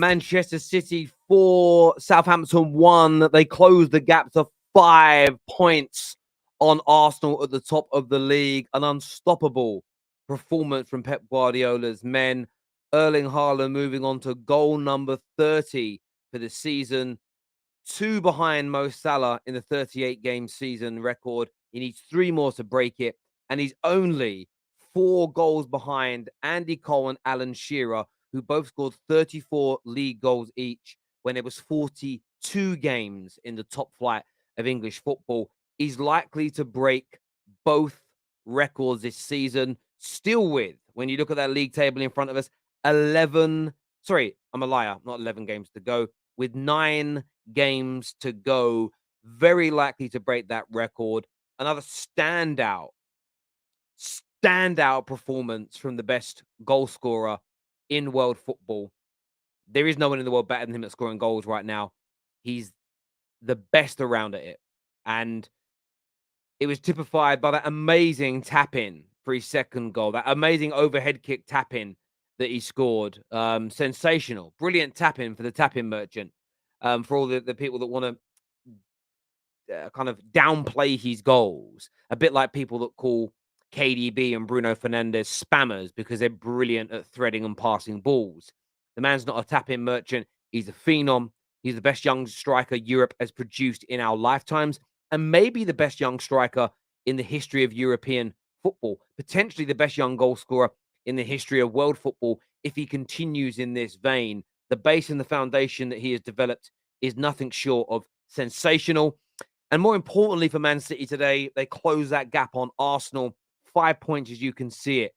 Manchester City 4, Southampton 1. They closed the gap to 5 points on Arsenal at the top of the league. An unstoppable performance from Pep Guardiola's men. Erling Haaland moving on to goal number 30 for the season. 2 behind Mo Salah in the 38-game season record. He needs 3 more to break it. And he's only 4 goals behind Andy Cole and Alan Shearer, who both scored 34 league goals each when it was 42 games in the top flight of English football. He's likely to break both records this season, still with, when you look at that league table in front of us, 11, sorry, I'm a liar, not 11 games to go, with 9 games to go, very likely to break that record. Another standout performance from the best goal scorer in world football. There is no one in the world better than him at scoring goals right now. He's the best around at it. And it was typified by that amazing tap-in for his second goal, that amazing overhead kick tap-in that he scored. Sensational. Brilliant tap-in for the tap-in merchant. For all the people that want to kind of downplay his goals. A bit like people that call KDB and Bruno Fernandes spammers because they're brilliant at threading and passing balls. The man's not a tap-in merchant. He's a phenom. He's the best young striker Europe has produced in our lifetimes, and maybe the best young striker in the history of European football, potentially the best young goal scorer in the history of world football if he continues in this vein. The base and the foundation that he has developed is nothing short of sensational. And more importantly for Man City today, they close that gap on Arsenal. 5 points as you can see it.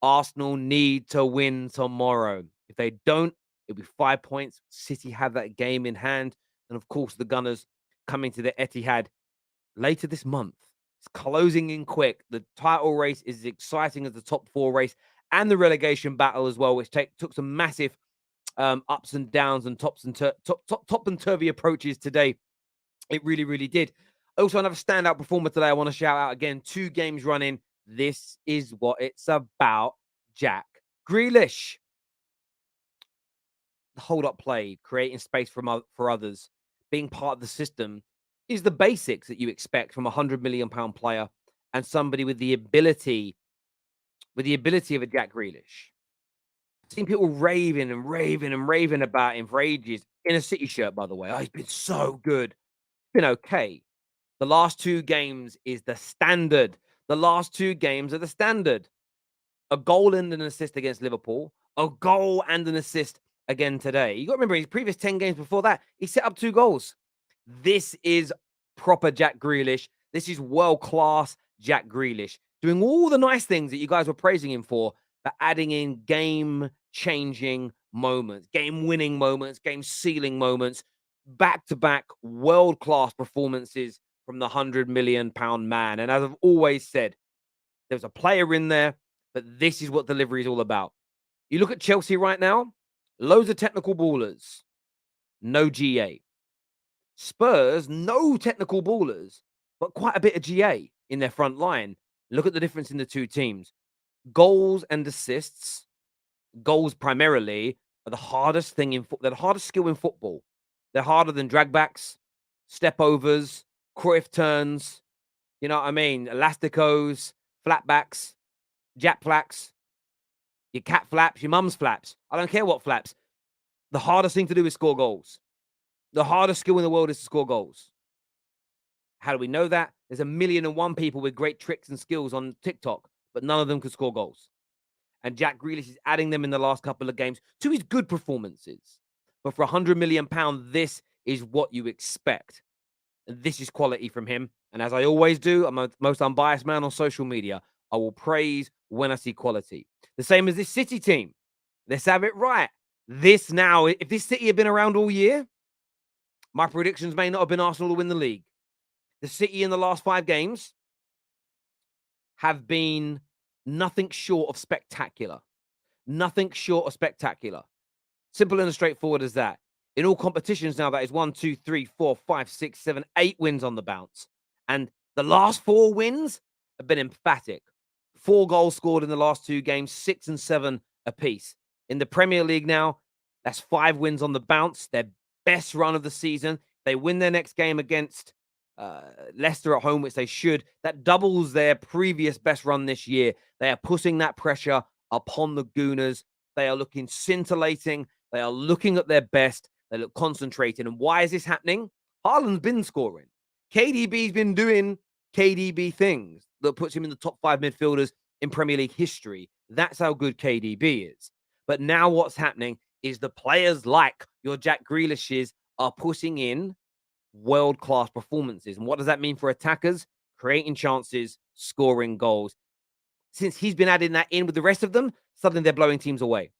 Arsenal need to win tomorrow. If they don't, it'll be 5 points. City have that game in hand. And of course, the Gunners coming to the Etihad later this month. It's closing in quick. The title race is as exciting as the top 4 race and the relegation battle as well, which took some massive ups and downs and top and turvy approaches today. It really, really did. Also, another standout performer today I want to shout out again. 2 games running. This is what it's about. Jack Grealish. The hold-up play, creating space for others, being part of the system is the basics that you expect from a £100 million player and somebody with the ability of a Jack Grealish. I've seen people raving about him for ages in a City shirt, by the way. Oh, he's been so good. Been okay. The last 2 games is the standard. The last 2 games are the standard. A goal and an assist against Liverpool. A goal and an assist again today. You got to remember, his previous 10 games before that, he set up 2 goals. This is proper Jack Grealish. This is world-class Jack Grealish. Doing all the nice things that you guys were praising him for, but adding in game-changing moments, game-winning moments, game-sealing moments, back-to-back world-class performances from the £100 million man. And as I've always said, there's a player in there, but this is what delivery is all about. You look at Chelsea right now, loads of technical ballers, no GA. Spurs, no technical ballers, but quite a bit of GA in their front line. Look at the difference in the 2 teams. Goals and assists, goals primarily, are the hardest thing in football. They're the hardest skill in football. They're harder than dragbacks, step overs, Cruyff turns, you know what I mean? Elasticos, flatbacks, jack flaps, your cat flaps, your mum's flaps. I don't care what flaps. The hardest thing to do is score goals. The hardest skill in the world is to score goals. How do we know that? There's 1,000,001 people with great tricks and skills on TikTok, but none of them can score goals. And Jack Grealish is adding them in the last couple of games to his good performances. But for £100 million, this is what you expect. This is quality from him. And as I always do, I'm the most unbiased man on social media. I will praise when I see quality. The same as this City team. Let's have it right. This now, if this City had been around all year, my predictions may not have been Arsenal to win the league. The City in the last 5 games have been nothing short of spectacular. Nothing short of spectacular. Simple and as straightforward as that. In all competitions now, that is 1, 2, 3, 4, 5, 6, 7, 8 wins on the bounce. And the last 4 wins have been emphatic. 4 goals scored in the last 2 games, 6 and 7 apiece. In the Premier League now, That's 5 wins on the bounce, their best run of the season. They win their next game against uh, Leicester at home, which they should. That doubles their previous best run this year. They are putting that pressure upon the Gooners. They are looking scintillating. They are looking at their best. They look concentrated. And why is this happening? Haaland's been scoring. KDB's been doing KDB things that puts him in the top 5 midfielders in Premier League history. That's how good KDB is. But now what's happening is the players like your Jack Grealishes are putting in world-class performances. And what does that mean for attackers? Creating chances, scoring goals. Since he's been adding that in with the rest of them, suddenly they're blowing teams away.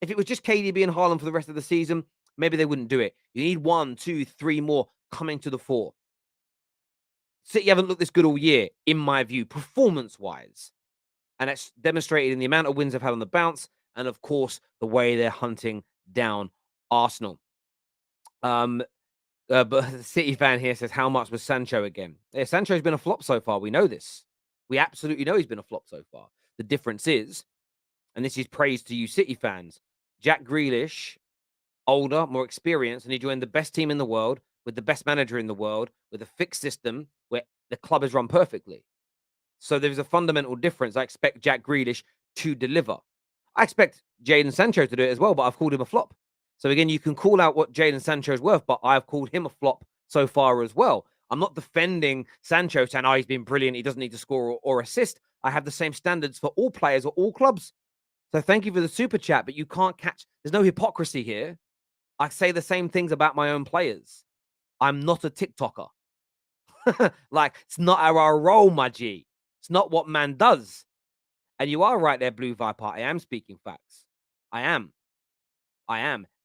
If it was just KDB and Haaland for the rest of the season, maybe they wouldn't do it. You need 1, 2, 3 more coming to the fore. City haven't looked this good all year, in my view, performance-wise. And that's demonstrated in the amount of wins they've had on the bounce and, of course, the way they're hunting down Arsenal. But the City fan here says, how much was Sancho again? Yeah, Sancho's been a flop so far. We know this. We absolutely know he's been a flop so far. The difference is, and this is praise to you City fans, Jack Grealish, older, more experienced, and he joined the best team in the world with the best manager in the world with a fixed system where the club is run perfectly. So there's a fundamental difference. I expect Jack Grealish to deliver. I expect Jadon Sancho to do it as well, but I've called him a flop. So again, you can call out what Jadon Sancho is worth, but I've called him a flop so far as well. I'm not defending Sancho saying, oh, he's been brilliant. He doesn't need to score or assist. I have the same standards for all players or all clubs. So thank you for the super chat, but you can't catch. There's no hypocrisy here. I say the same things about my own players. I'm not a TikToker. Like, it's not our role, my G. It's not what man does. And you are right there, Blue Viper. I am speaking facts. I am.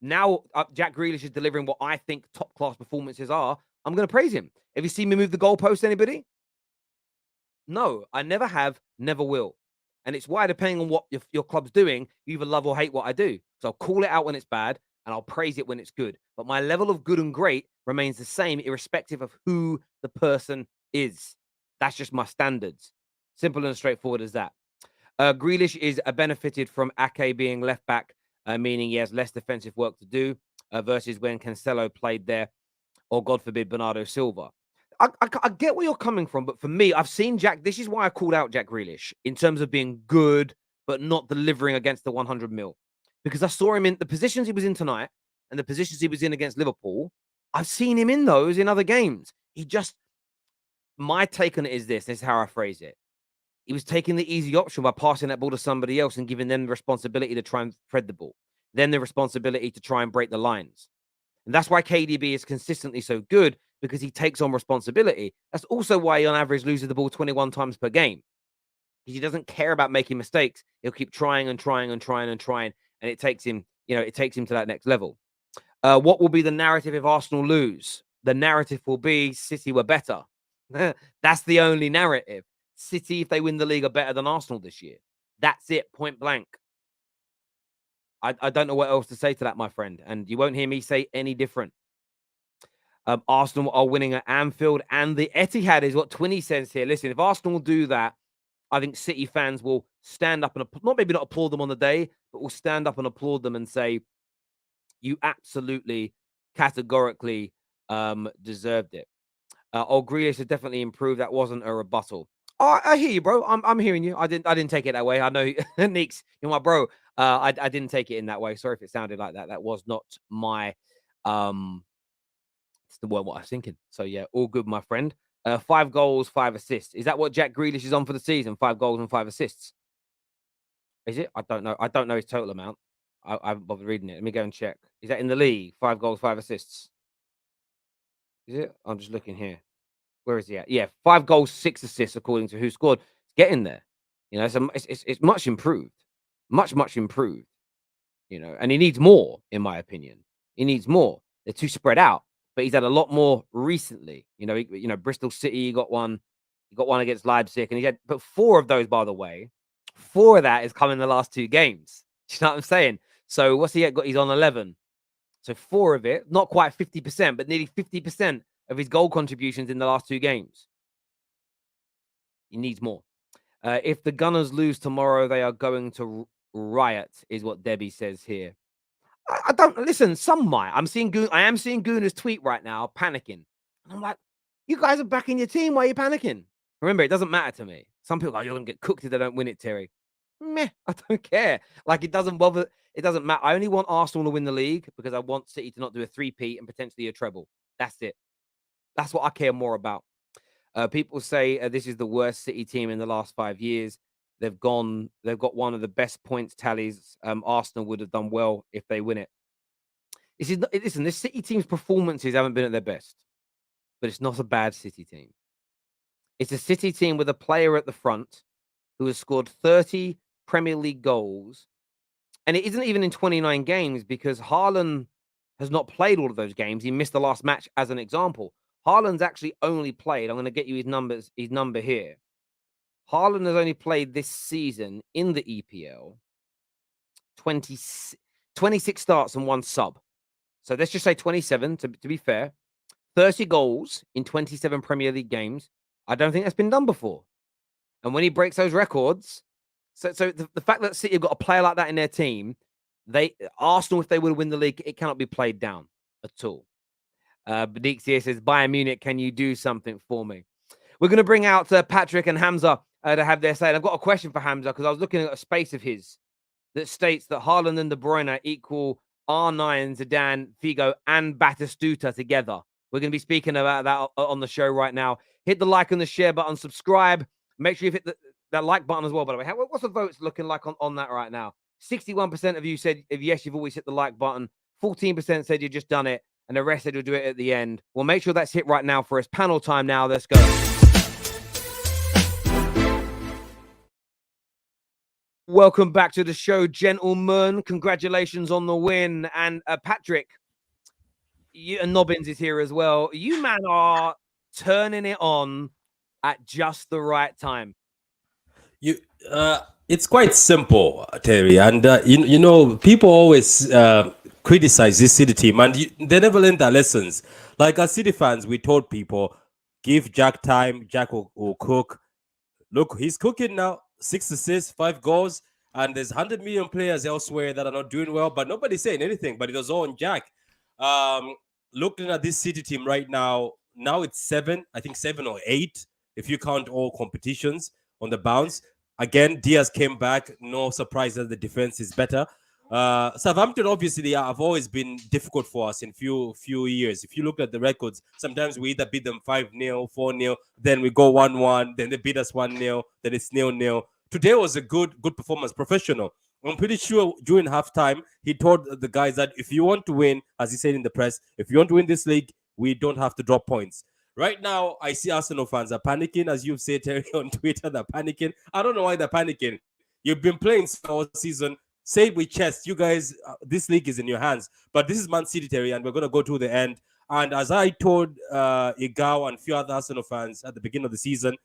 Now, Jack Grealish is delivering what I think top-class performances are. I'm going to praise him. Have you seen me move the goalpost, anybody? No, I never have, never will. And it's why, depending on what your club's doing, you either love or hate what I do. So I'll call it out when it's bad, and I'll praise it when it's good. But my level of good and great remains the same, irrespective of who the person is. That's just my standards. Simple and straightforward as that. Grealish is benefited from Ake being left back, meaning he has less defensive work to do versus when Cancelo played there, or God forbid, Bernardo Silva. I get where you're coming from, but for me, I've seen Jack. This is why I called out Jack Grealish in terms of being good, but not delivering against the 100 mil. Because I saw him in the positions he was in tonight and the positions he was in against Liverpool. I've seen him in those in other games. My take on it is this is how I phrase it. He was taking the easy option by passing that ball to somebody else and giving them the responsibility to try and thread the ball, then the responsibility to try and break the lines. And that's why KDB is consistently so good, because he takes on responsibility. That's also why he on average loses the ball 21 times per game. Because he doesn't care about making mistakes. He'll keep trying and trying and trying and trying. And it takes him, it takes him to that next level. What will be the narrative if Arsenal lose? The narrative will be City were better. That's the only narrative. City, if they win the league, are better than Arsenal this year. That's it, point blank. I don't know what else to say to that, my friend. And you won't hear me say any different. Arsenal are winning at Anfield, and the Etihad is what Twinny says here. Listen, if Arsenal do that, I think City fans will stand up and maybe not applaud them on the day, but will stand up and applaud them and say, you absolutely categorically deserved it. Grealish has definitely improved. That wasn't a rebuttal. Oh, I hear you, bro. I'm hearing you. I didn't take it that way. I know, Neeks, you're my bro. I didn't take it in that way. Sorry if it sounded like that. That was not my it's the word what I was thinking. So yeah, all good, my friend. 5 goals, 5 assists. Is that what Jack Grealish is on for the season? 5 goals and 5 assists. Is it? I don't know. I don't know his total amount. I haven't bothered reading it. Let me go and check. Is that in the league? 5 goals, 5 assists. Is it? I'm just looking here. Where is he at? Yeah, 5 goals, 6 assists, according to who scored. It's getting there. It's much improved. Much improved. And he needs more, in my opinion. He needs more. They're too spread out. But he's had a lot more recently. Bristol City, he got one. He got one against Leipzig, and but 4 of those, by the way, 4 of that is coming in the last 2 games. Do you know what I'm saying? So what's he got? He's on 11. So 4 of it, not quite 50%, but nearly 50% of his goal contributions in the last 2 games. He needs more. If the Gunners lose tomorrow, they are going to riot, is what Debbie says here. I don't listen. Some might. I am seeing Gooner's tweet right now, panicking, and I'm like, you guys are backing your team. Why are you panicking? Remember, it doesn't matter to me. Some people are like, you're gonna get cooked if they don't win it, Terry. Meh, I don't care. Like, it doesn't bother. It doesn't matter. I only want Arsenal to win the league because I want City to not do a three-peat and potentially a treble. That's it. That's what I care more about. People say this is the worst City team in the last 5 years. They've got one of the best points tallies. Arsenal would have done well if they win it. Listen, this City team's performances haven't been at their best, but it's not a bad City team. It's a City team with a player at the front who has scored 30 Premier League goals. And it isn't even in 29 games because Haaland has not played all of those games. He missed the last match as an example. Haaland's actually only played, I'm going to get you his number here. Haaland has only played this season in the EPL 26 starts and 1 sub. So let's just say 27 to be fair. 30 goals in 27 Premier League games. I don't think that's been done before. And when he breaks those records, so the fact that City have got a player like that in their team, Arsenal, if they would win the league, it cannot be played down at all. Benixia says, Bayern Munich, can you do something for me? We're going to bring out Patrick and Hamza to have their say. And I've got a question for Hamza because I was looking at a space of his that states that Haaland and De Bruyne equal R9, Zidane, Figo, and Batistuta together. We're going to be speaking about that on the show right now. Hit the like and the share button, subscribe. Make sure you hit that like button as well, by the way. What's the votes looking like on that right now? 61% of you said, if yes, you've always hit the like button. 14% said you've just done it. And the rest said you'll do it at the end. Well, make sure that's hit right now for us. Panel time now. Let's go. Welcome back to the show, gentlemen. Congratulations on the win. And Patrick, you and Nobbins is here as well. You, man, are turning it on at just the right time. It's quite simple, Terry. And, you know, people always criticize this City team, and they never learn their lessons. Like, as City fans, we told people, give Jack time. Jack will cook. Look, he's cooking now. 6 assists, 5 goals. And there's 100 million players elsewhere that are not doing well, but nobody's saying anything. But it was all on Jack. Looking at this City team right now it's 7. I think 7 or 8, if you count all competitions on the bounce. Again, Diaz came back. No surprise that the defense is better. Southampton, obviously, have always been difficult for us in few years. If you look at the records, sometimes we either beat them 5-0, 4-0, then we go 1-1, then they beat us 1-0, then it's 0-0. Today was a good performance, professional. I'm pretty sure during halftime, he told the guys that if you want to win, as he said in the press, if you want to win this league, we don't have to drop points. Right now, I see Arsenal fans are panicking, as you've said, Terry, on Twitter. They're panicking. I don't know why they're panicking. You've been playing all season. Say it with chest. You guys, this league is in your hands. But this is Man City, Terry, and we're going to go to the end. And as I told Igao and a few other Arsenal fans at the beginning of the season,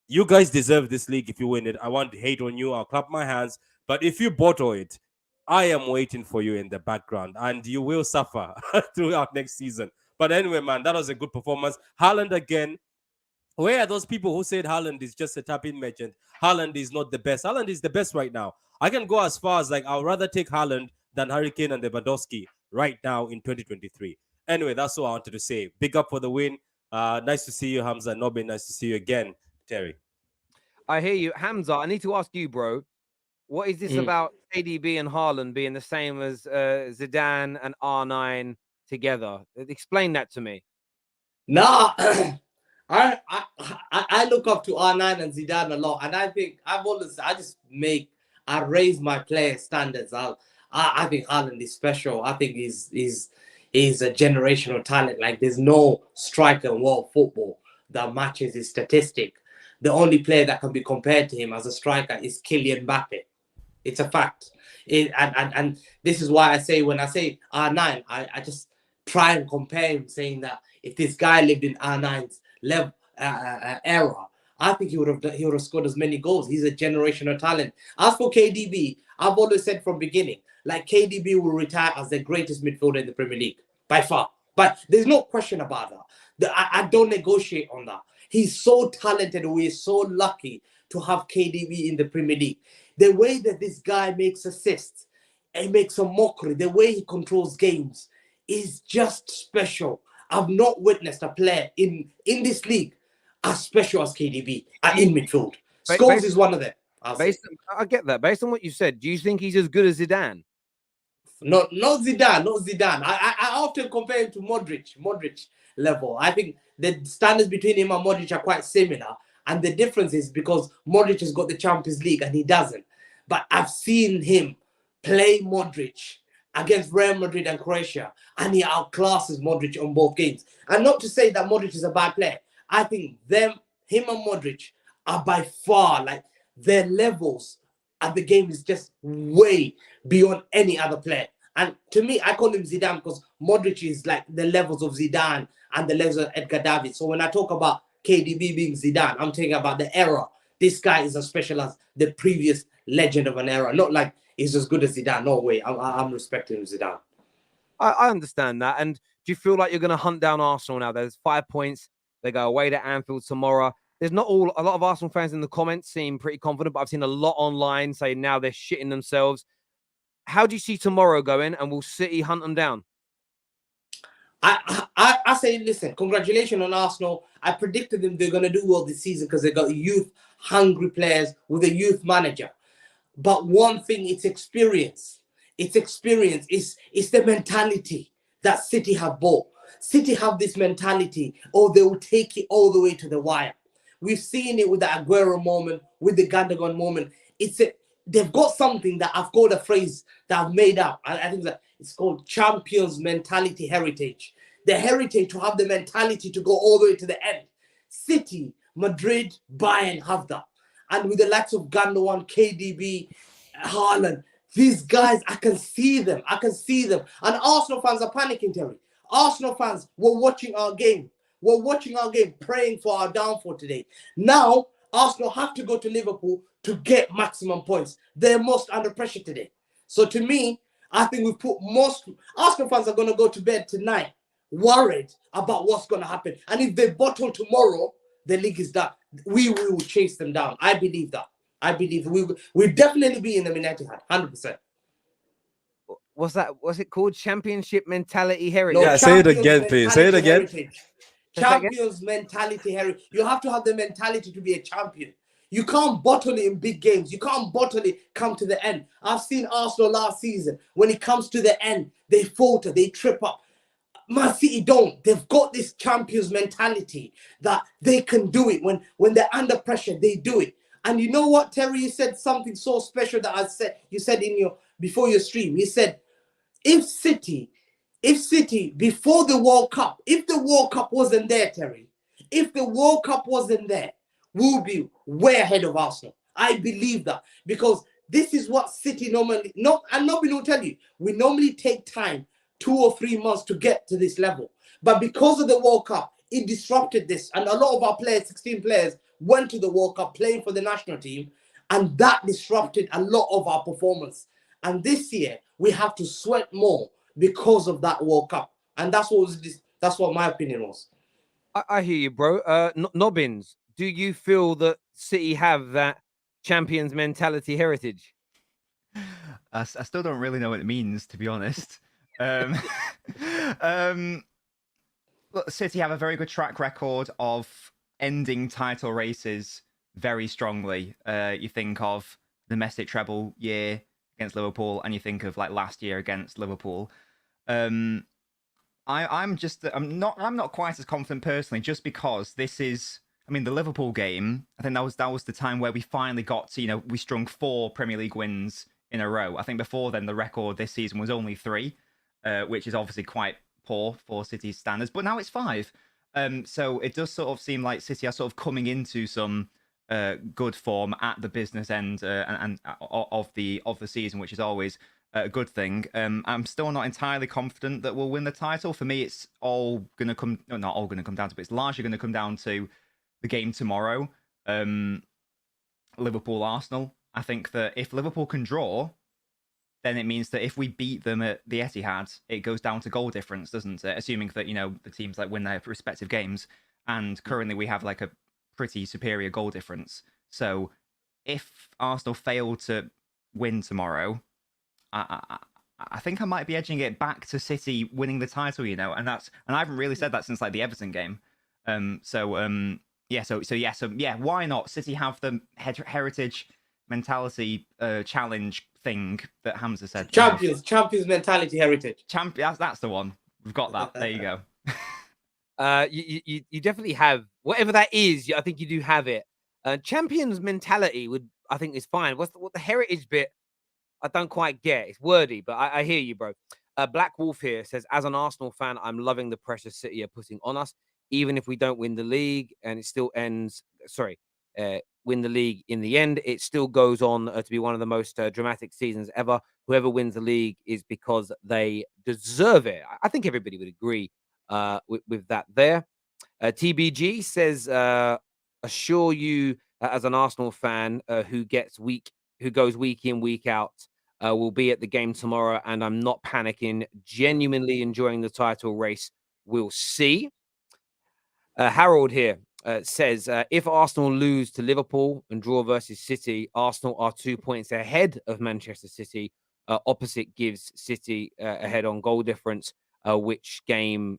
you guys deserve this league if you win it. I want to hate on you. I'll clap my hands. But if you bottle it, I am waiting for you in the background, and you will suffer throughout next season. But anyway, man, that was a good performance. Haaland again. Where are those people who said Haaland is just a tap-in merchant? Haaland is not the best. Haaland is the best right now. I can go as far as like I'd rather take Haaland than Hurricane and Lewandowski right now in 2023. Anyway, that's all I wanted to say. Big up for the win. Nice to see you, Hamza. Nobby, nice to see you again, Terry. I hear you. Hamza, I need to ask you, bro. What is this about KDB and Haaland being the same as Zidane and R9 together? Explain that to me. No, I look up to R9 and Zidane a lot, and I think I raise my player standards. I think Haaland is special. I think he's a generational talent. Like, there's no striker in world football that matches his statistic. The only player that can be compared to him as a striker is Kylian Mbappe. It's a fact. And this is why I say, when I say R9, I just try and compare him, saying that if this guy lived in R9's level era, I think he would have scored as many goals. He's a generational talent. As for KDB, I've always said from beginning, like, KDB will retire as the greatest midfielder in the Premier League by far. But there's no question about that. I don't negotiate on that. He's so talented. We are so lucky to have KDB in the Premier League. The way that this guy makes assists, he makes a mockery. The way he controls games is just special. I've not witnessed a player in this league as special as KDB in midfield. Scholes is one of them. I get that. Based on what you said, do you think he's as good as Zidane? Not Zidane. I often compare him to Modric level. I think the standards between him and Modric are quite similar. And the difference is because Modric has got the Champions League and he doesn't. But I've seen him play Modric against Real Madrid and Croatia, and he outclasses Modric on both games. And not to say that Modric is a bad player. I think him and Modric are by far, like, their levels at the game is just way beyond any other player. And to me, I call him Zidane because Modric is like the levels of Zidane and the levels of Edgar Davids. So when I talk about KDB being Zidane, I'm talking about the era. This guy is as special as the previous legend of an era. Not like he's as good as Zidane. No way. I'm respecting Zidane. I understand that. And do you feel like you're going to hunt down Arsenal now? There's 5 points. They go away to Anfield tomorrow. There's not a lot of Arsenal fans in the comments seem pretty confident, but I've seen a lot online saying now they're shitting themselves. How do you see tomorrow going? And will City hunt them down? I say, listen, congratulations on Arsenal. I predicted them they're going to do well this season because they got youth-hungry players with a youth manager. But one thing, it's experience. It's experience. It's the mentality that City have bought. City have this mentality, they will take it all the way to the wire. We've seen it with the Aguero moment, with the Gundogan moment. They've got something that I've got a phrase that I've made up. I think that it's called champions mentality heritage. The heritage to have the mentality to go all the way to the end. City, Madrid, Bayern have that. And with the likes of Gundogan, KDB, Haaland, these guys, I can see them. And Arsenal fans are panicking, Terry. Arsenal fans were watching our game. Praying for our downfall today. Now, Arsenal have to go to Liverpool to get maximum points. They're most under pressure today. So to me, I think we've put most Arsenal fans are going to go to bed tonight worried about what's going to happen. And if they bottle tomorrow, the league is done. We will chase them down. I believe that. We'll definitely be in the Etihad, 100%. What's that? What's it called? Championship mentality heritage. Yeah, say it again, please. Say it again. Champions mentality heritage. You have to have the mentality to be a champion. You can't bottle it in big games. You can't bottle it come to the end. I've seen Arsenal last season. When it comes to the end, they falter, they trip up. Man City don't. They've got this champions mentality that they can do it. When they're under pressure, they do it. And you know what, Terry? You said something so special that you said before your stream. You said, if City before the World Cup, if the World Cup wasn't there, Terry, if the World Cup wasn't there, we'll be way ahead of Arsenal. I believe that because this is what City normally, nobody will tell you, we normally take time, 2 or 3 months to get to this level. But because of the World Cup, it disrupted this. And a lot of our players, 16 players, went to the World Cup playing for the national team. And that disrupted a lot of our performance. And this year, we have to sweat more because of that World Cup. And that's what my opinion was. I hear you, bro. Nobbins, do you feel that City have that champions mentality heritage? I still don't really know what it means, to be honest. Look, City have a very good track record of ending title races very strongly. You think of the domestic treble year against Liverpool, and you think of like last year against Liverpool. I'm not quite as confident personally, just because this is, I mean, the Liverpool game, I think that was the time where we finally got to, we strung 4 Premier League wins in a row. I think before then the record this season was only 3, which is obviously quite poor for City's standards, but now it's 5. So it does sort of seem like City are sort of coming into some good form at the business end and of the season, which is always a good thing. I'm still not entirely confident that we'll win the title. For me, it's all going to come, no, not all going to come down to, but it's largely going to come down to the game tomorrow. Liverpool-Arsenal. I think that if Liverpool can draw, then it means that if we beat them at the Etihad, it goes down to goal difference, doesn't it? Assuming that, the teams like win their respective games. And currently we have like a pretty superior goal difference. So if Arsenal fail to win tomorrow, I think I might be edging it back to City winning the title, and I haven't really said that since like the Everton game. So why not? City have the heritage mentality challenge thing that Hamza said. Champions mentality heritage. That's the one. We've got that. There you go. You definitely have whatever that is. I think you do have it. Champions mentality I think is fine. What the heritage bit? I don't quite get. It's wordy, but I hear you, bro. Black Wolf here says, as an Arsenal fan, I'm loving the pressure City are putting on us, even if we don't win the league and it still ends. Win the league in the end, it still goes on to be one of the most dramatic seasons ever. Whoever wins the league is because they deserve it. I think everybody would agree with that there. TBG says, assure you as an Arsenal fan who goes week in, week out, will be at the game tomorrow, and I'm not panicking, genuinely enjoying the title race. We'll see. Harold here says, if Arsenal lose to Liverpool and draw versus City, Arsenal are 2 points ahead of Manchester City. Opposite gives City ahead on goal difference. Which game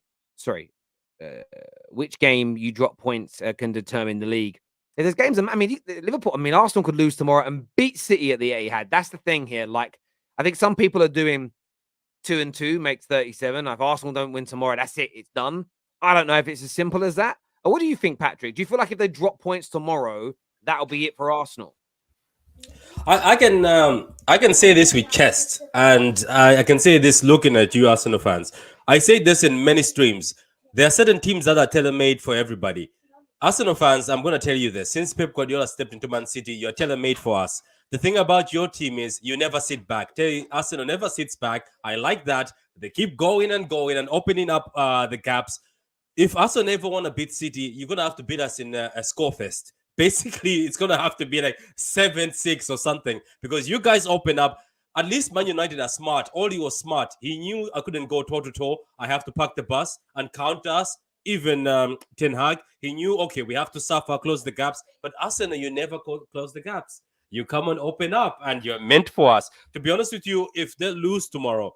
you drop points can determine the league. There's games, Arsenal could lose tomorrow and beat City at the Etihad. That's the thing here. Like, I think some people are doing 2 and 2 makes 37. If Arsenal don't win tomorrow, that's it. It's done. I don't know if it's as simple as that. Or what do you think, Patrick? Do you feel like if they drop points tomorrow, that'll be it for Arsenal? I can say this with chest, and I can say this looking at you, Arsenal fans. I say this in many streams. There are certain teams that are tailor-made for everybody. Arsenal fans, I'm going to tell you this. Since Pep Guardiola stepped into Man City, you're tailor-made for us. The thing about your team is you never sit back. Arsenal never sits back. I like that. They keep going and opening up the gaps. If Arsenal never want to beat City, you're going to have to beat us in a score fest. Basically, it's going to have to be like 7-6 or something, because you guys open up. At least Man United are smart. Oli was smart. He knew I couldn't go toe-to-toe. I have to park the bus and counter us. Even Ten Hag, he knew, okay, we have to suffer, close the gaps. But Arsenal, you never close the gaps. You come and open up, and you're meant for us. To be honest with you, if they lose tomorrow,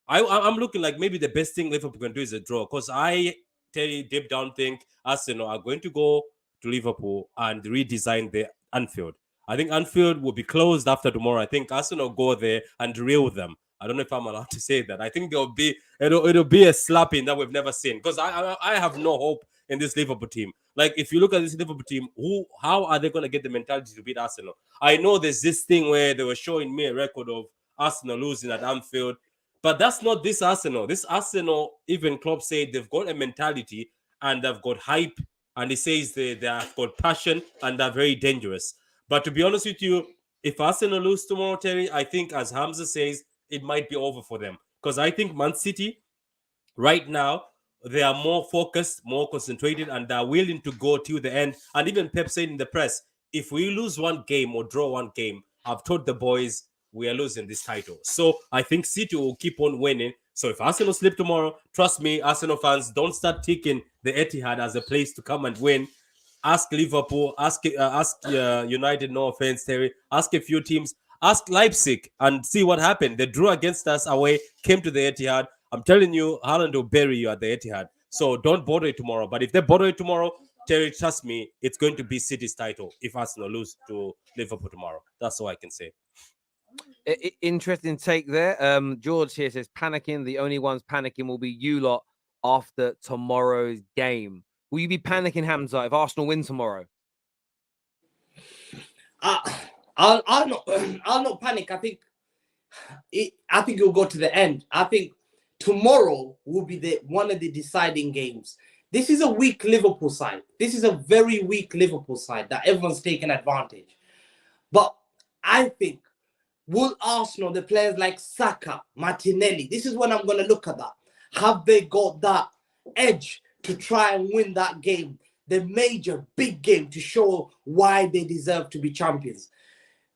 I'm looking like maybe the best thing Liverpool can do is a draw. Because I tell you, deep down, think Arsenal are going to go to Liverpool and redesign the Anfield. I think Anfield will be closed after tomorrow. I think Arsenal go there and reel them. I don't know if I'm allowed to say that. I think it'll be a slapping that we've never seen, because I have no hope in this Liverpool team. Like, if you look at this Liverpool team, how are they going to get the mentality to beat Arsenal? I know there's this thing where they were showing me a record of Arsenal losing at Anfield, but that's not this Arsenal. This Arsenal, even Klopp said they've got a mentality and they've got hype, and he says they have got passion and they're very dangerous. But to be honest with you, if Arsenal lose tomorrow, Terry, I think, as Hamza says, it might be over for them. Because I think Man City, right now, they are more focused, more concentrated, and they're willing to go till the end. And even Pep said in the press, if we lose one game or draw one game, I've told the boys we are losing this title. So I think City will keep on winning. So if Arsenal slip tomorrow, trust me, Arsenal fans, don't start taking the Etihad as a place to come and win. Ask Liverpool, ask United, no offense, Terry. Ask a few teams. Ask Leipzig and see what happened. They drew against us away, came to the Etihad. I'm telling you, Haaland will bury you at the Etihad. So don't bother it tomorrow. But if they bother it tomorrow, Terry, trust me, it's going to be City's title if Arsenal lose to Liverpool tomorrow. That's all I can say. Interesting take there. George here says, panicking. The only ones panicking will be you lot after tomorrow's game. Will you be panicking, Hamza, if Arsenal win tomorrow? I'll not panic. I think it'll go to the end. I think tomorrow will be one of the deciding games. This is a weak Liverpool side. This is a very weak Liverpool side that everyone's taking advantage. But I think, will Arsenal, the players like Saka, Martinelli, this is when I'm going to look at that. Have they got that edge to try and win that game, the major, big game, to show why they deserve to be champions?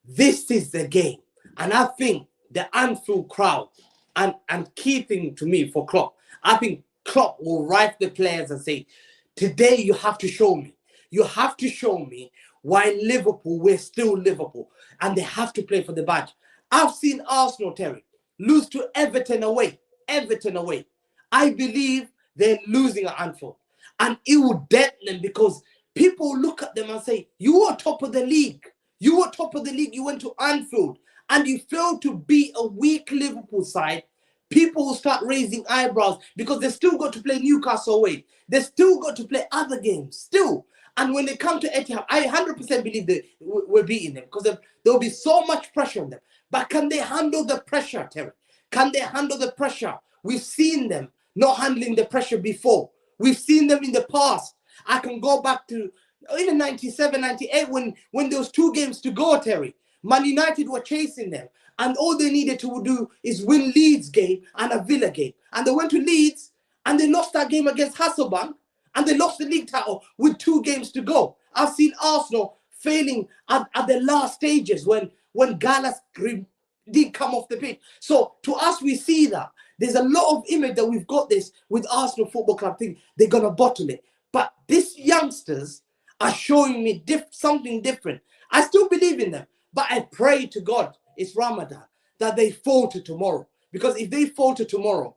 This is the game. And I think the Anfield crowd, and key thing to me for Klopp, I think Klopp will write the players and say, today you have to show me. You have to show me why Liverpool, we're still Liverpool. And they have to play for the badge. I've seen Arsenal, Terry. lose to Everton away. Everton away. I believe they're losing at Anfield. And it will dent them because people look at them and say, you were top of the league. You were top of the league. You went to Anfield and you failed to beat a weak Liverpool side. People will start raising eyebrows because they still got to play Newcastle away. They still got to play other games. Still. And when they come to Etihad, I 100% believe that we're beating them because there will be so much pressure on them. But can they handle the pressure, Terry? Can they handle the pressure? We've seen them not handling the pressure before. We've seen them in the past. I can go back to even 97, 98 when there was 2 games to go, Terry. Man United were chasing them. And all they needed to do is win Leeds game and a Villa game. And they went to Leeds and they lost that game against Hasselbank. And they lost the league title with 2 games to go. I've seen Arsenal failing at the last stages when Gallas didn't come off the pitch. So to us, we see that. There's a lot of image that we've got this with Arsenal Football Club thing. They're going to bottle it. But these youngsters are showing me something different. I still believe in them. But I pray to God, it's Ramadan, that they falter tomorrow. Because if they falter tomorrow,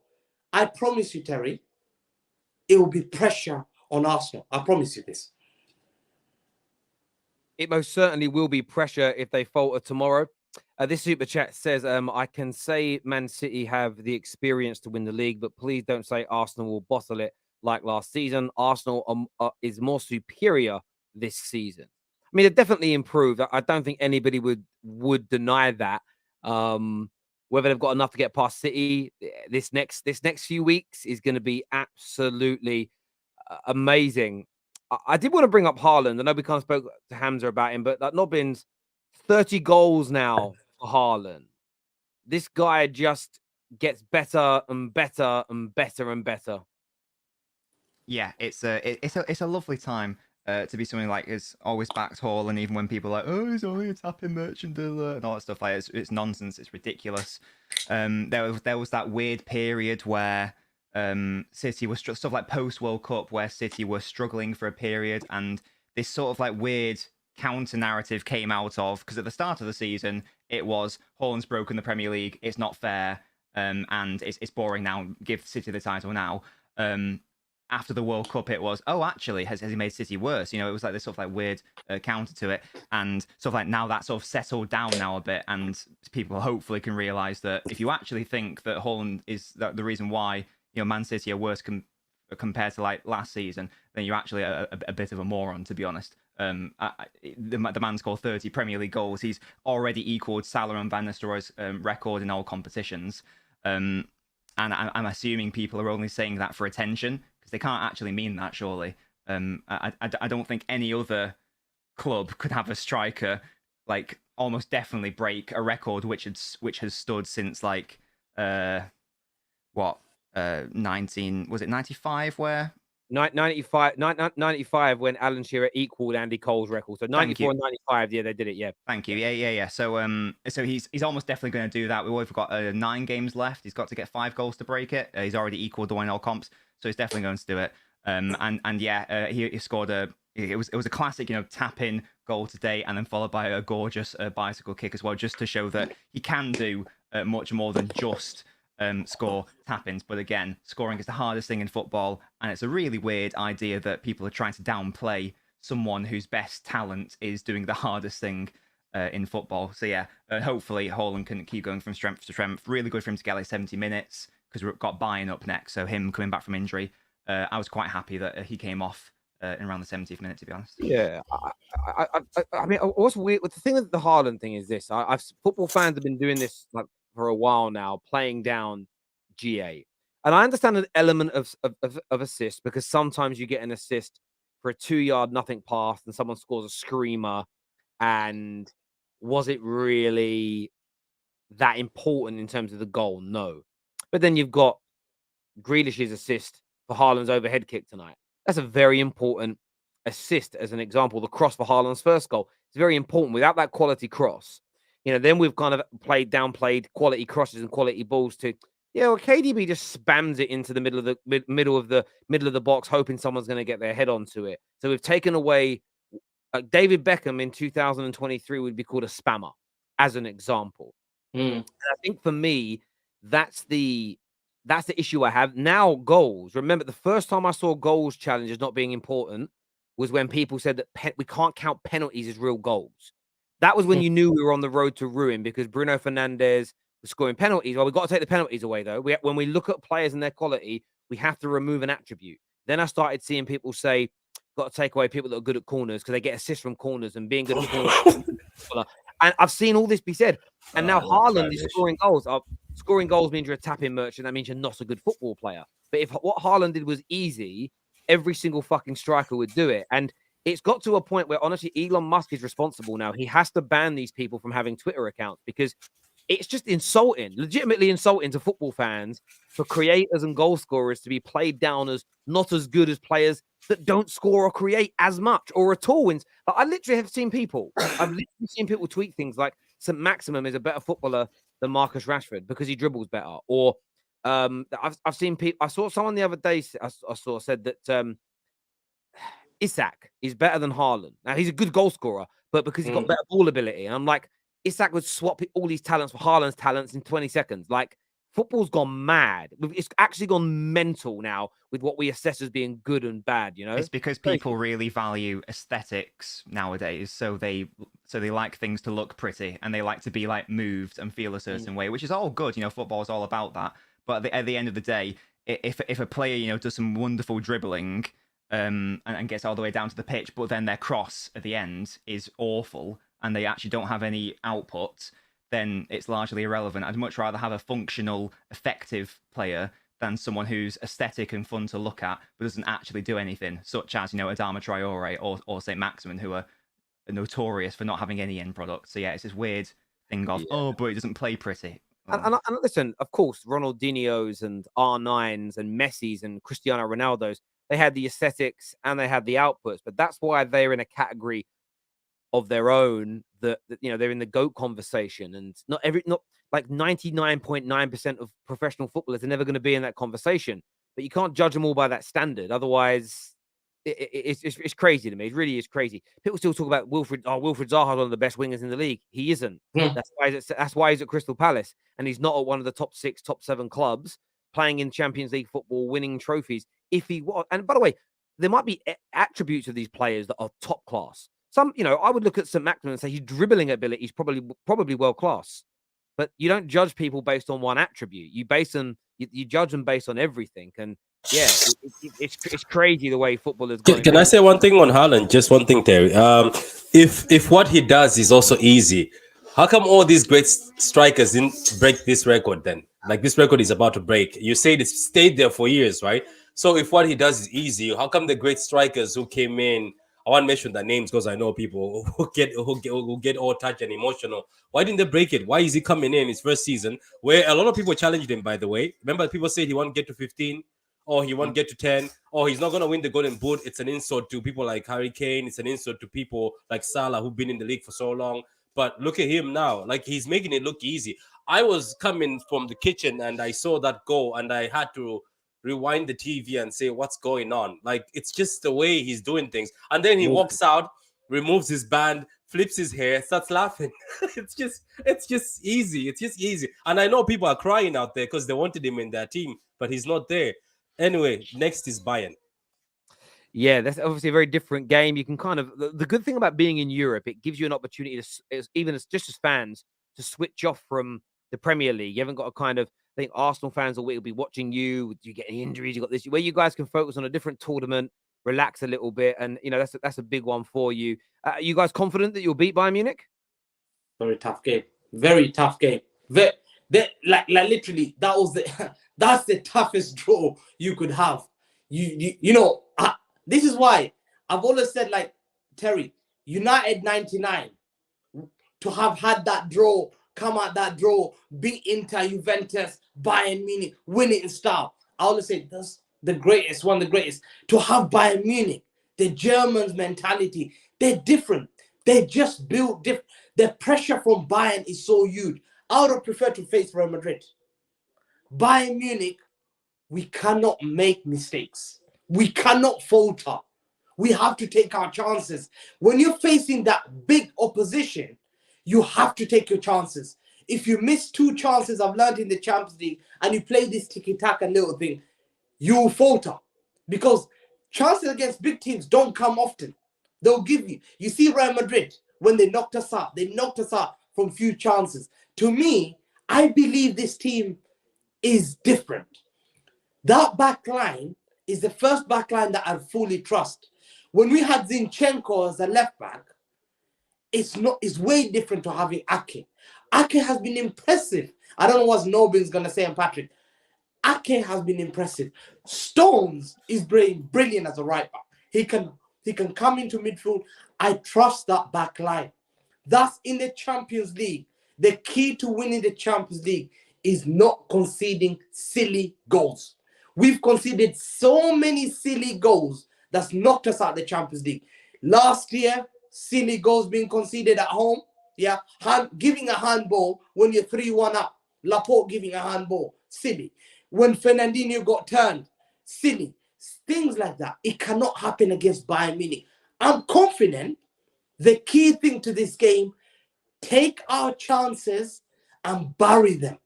I promise you, Terry, it will be pressure on Arsenal. I promise you this. It most certainly will be pressure if they falter tomorrow. This super chat says, I can say Man City have the experience to win the league, but please don't say Arsenal will bottle it like last season. Arsenal is more superior this season. I mean, they've definitely improved. I don't think anybody would deny that. Whether they've got enough to get past City this next few weeks is going to be absolutely amazing. I did want to bring up Haaland. I know we kind of spoke to Hamza about him, but Nobbins, 30 goals now for Haaland. This guy just gets better and better and better and better. Yeah, it's a lovely time to be something like has always backed Haaland, even when people are like, oh, he's only a tapping merchant and all that stuff. Like it's nonsense. It's ridiculous. There was that weird period where City was stuff like post World Cup where City were struggling for a period, and this sort of like weird counter narrative came out of, because at the start of the season it was Haaland's broken the Premier League, it's not fair, and it's boring now, give City the title now. After the World Cup, it was, oh, actually, has he made City worse? You know, it was like this sort of like weird counter to it, and sort of like now that's sort of settled down now a bit, and people hopefully can realise that if you actually think that Haaland is the reason why, you know, Man City are worse compared to like last season, then you're actually a bit of a moron, to be honest. The man scored 30 Premier League goals. He's already equaled Salah and Van Nistelrooy's record in all competitions. And I'm assuming people are only saying that for attention, because they can't actually mean that, surely. I don't think any other club could have a striker like almost definitely break a record which has stood since like 19, was it 95 where 95 when Alan Shearer equaled Andy Cole's record. So 94 and 95, yeah, they did it, yeah. Thank you. Yeah. So he's almost definitely going to do that. We've got 9 games left. He's got to get 5 goals to break it. He's already equaled the one in all comps, so he's definitely going to do it. He scored it was a classic, you know, tap in goal today, and then followed by a gorgeous bicycle kick as well, just to show that he can do much more than just score tap-ins. But again, scoring is the hardest thing in football, and it's a really weird idea that people are trying to downplay someone whose best talent is doing the hardest thing in football. So yeah, hopefully Haaland can keep going from strength to strength. Really good for him to get like 70 minutes, because we've got Bayern up next, so him coming back from injury, I was quite happy that he came off in around the 70th minute, to be honest. Yeah, I mean, what's weird with the thing with the Haaland thing is this: football fans have been doing this like for a while now, playing down GA, and I understand an element of assist, because sometimes you get an assist for a 2-yard nothing pass, and someone scores a screamer, and was it really that important in terms of the goal? No, but then you've got Grealish's assist for Haaland's overhead kick tonight. That's a very important assist, as an example. The cross for Haaland's first goal is very important. Without that quality cross, you know, then we've kind of downplayed quality crosses and quality balls to, KDB just spams it into the middle of the box, hoping someone's going to get their head onto it. So we've taken away David Beckham in 2023 would be called a spammer, as an example. And I think for me, That's the issue I have. Now, goals. Remember, the first time I saw goals challenges not being important was when people said that we can't count penalties as real goals. That was when you knew we were on the road to ruin because Bruno Fernandes was scoring penalties. Well, we've got to take the penalties away, though. When we look at players and their quality, we have to remove an attribute. Then I started seeing people say, got to take away people that are good at corners because they get assists from corners and being good at corners. And I've seen all this be said. And now Haaland is scoring goals. Scoring goals means you're a tapping merchant. That means you're not a good football player. But if what Haaland did was easy, every single fucking striker would do it. And it's got to a point where, honestly, Elon Musk is responsible now. He has to ban these people from having Twitter accounts because it's just insulting, legitimately insulting to football fans for creators and goal scorers to be played down as not as good as players that don't score or create as much or at all. And I literally have seen people, I've literally seen people tweet things like St. Maximum is a better footballer than Marcus Rashford because he dribbles better. Or I've seen people, I saw someone the other day, I saw said that Isak is better than Haaland. Now, he's a good goal scorer, but because he's got better ball ability. And I'm like, Isak would swap all these talents for Haaland's talents in 20 seconds. Like, football's gone mad. It's actually gone mental now with what we assess as being good and bad, you know? It's because people really value aesthetics nowadays. So they like things to look pretty and they like to be like moved and feel a certain way, which is all good. You know, football is all about that. But at the end of the day, if a player, you know, does some wonderful dribbling and gets all the way down to the pitch, but then their cross at the end is awful and they actually don't have any output, then it's largely irrelevant. I'd much rather have a functional, effective player than someone who's aesthetic and fun to look at, but doesn't actually do anything, such as, you know, Adama Traore or St. Maximin, who are notorious for not having any end product. So yeah, it's this weird thing of, oh, but he doesn't play pretty. And listen, of course, Ronaldinho's and R9s and Messi's and Cristiano Ronaldo's, they had the aesthetics and they had the outputs, but that's why they're in a category of their own that you know, they're in the GOAT conversation. And not like 99.9% of professional footballers are never going to be in that conversation, but you can't judge them all by that standard. Otherwise, it's crazy to me. It really is crazy. People still talk about Wilfried Zaha, one of the best wingers in the league. He isn't. That's why he's at Crystal Palace, and he's not at one of the top 6, top 7 clubs playing in Champions League football, winning trophies. If he was, and by the way, there might be attributes of these players that are top class. Some, you know, I would look at St. Maximin and say his dribbling ability is probably world class, but you don't judge people based on one attribute. You judge them based on everything. And yeah, it's crazy the way football is going. Can I say one thing on Haaland? Just one thing, Terry. If what he does is also easy, how come all these great strikers didn't break this record then? Like, this record is about to break. You say it stayed there for years, right? So if what he does is easy, how come the great strikers who came in, I want to mention their names because I know people who get all touched and emotional. Why didn't they break it? Why is he coming in his first season where a lot of people challenged him, by the way? Remember, people say he won't get to 15 or he won't get to 10 or he's not going to win the Golden Boot. It's an insult to people like Harry Kane. It's an insult to people like Salah who've been in the league for so long. But look at him now. Like, he's making it look easy. I was coming from the kitchen and I saw that goal and I had to rewind the TV and say, what's going on? Like, it's just the way he's doing things. And then he walks out, removes his band, flips his hair, starts laughing. It's just easy. It's just easy. And I know people are crying out there because they wanted him in their team, but he's not there. Anyway, next is Bayern. Yeah, that's obviously a very different game. You can kind of, the good thing about being in Europe, it gives you an opportunity to, even as fans, to switch off from the Premier League. You haven't got a kind of, I think Arsenal fans will be watching you. Do you get any injuries? You got this, where you guys can focus on a different tournament, relax a little bit, and you know that's a big one for you. Are you guys confident that you'll beat Bayern Munich? Very tough game. Very tough game. Like literally, that's the toughest draw you could have. You know, this is why I've always said, like, Terry, United 99, to have had that draw, come out that draw, beat Inter, Juventus, Bayern Munich, win it in style. I always say that's the greatest, one of the greatest. To have Bayern Munich, the Germans' mentality, they're different. They're just built different. The pressure from Bayern is so huge. I would have preferred to face Real Madrid. Bayern Munich, we cannot make mistakes. We cannot falter. We have to take our chances. When you're facing that big opposition, you have to take your chances. if you miss 2 chances I've learned in the Champions League and you play this tiki-taka little thing, you'll falter. Because chances against big teams don't come often. They'll give you. You see Real Madrid, when they knocked us out from few chances. To me, I believe this team is different. That back line is the first back line that I fully trust. When we had Zinchenko as a left back, it's way different to having Ake. Ake has been impressive. I don't know what Nobin's going to say, and Patrick. Ake has been impressive. Stones is brilliant as a right back. He can come into midfield. I trust that back line. That's in the Champions League. The key to winning the Champions League is not conceding silly goals. We've conceded so many silly goals that's knocked us out of the Champions League. Last year, silly goals being conceded at home. Yeah, giving a handball when you're 3-1 up. Laporte giving a handball. Silly. When Fernandinho got turned, silly. Things like that. It cannot happen against Bayern Munich. I'm confident the key thing to this game, take our chances and bury them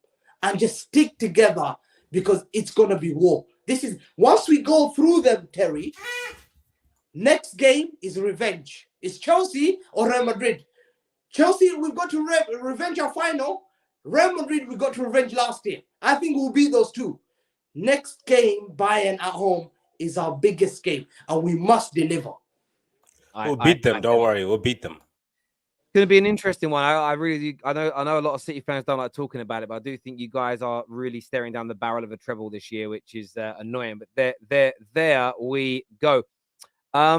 and just stick together because it's going to be war. Once we go through them, Terry, next game is revenge. It's Chelsea or Real Madrid. Chelsea, we've got to revenge our final. Real Madrid, we got to revenge last year. I think we'll beat those two. Next game, Bayern at home, is our biggest game, and we must deliver. We'll beat them. Don't worry, we'll beat them. It's going to be an interesting one. I know a lot of City fans don't like talking about it, but I do think you guys are really staring down the barrel of a treble this year, which is annoying. But there we go. I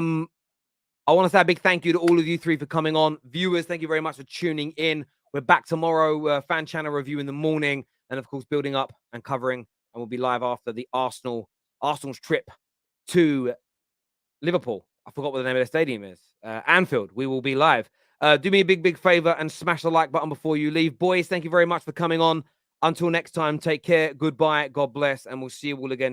want to say a big thank you to all of you three for coming on. Viewers, thank you very much for tuning in. We're back tomorrow, fan channel review in the morning, and of course building up and covering, and we'll be live after the Arsenal's trip to Liverpool. I forgot what the name of the stadium is. Anfield. We will be live. Do me a big favor and smash the like button before you leave. Boys, thank you very much for coming on. Until next time, take care. Goodbye. God bless. And we'll see you all again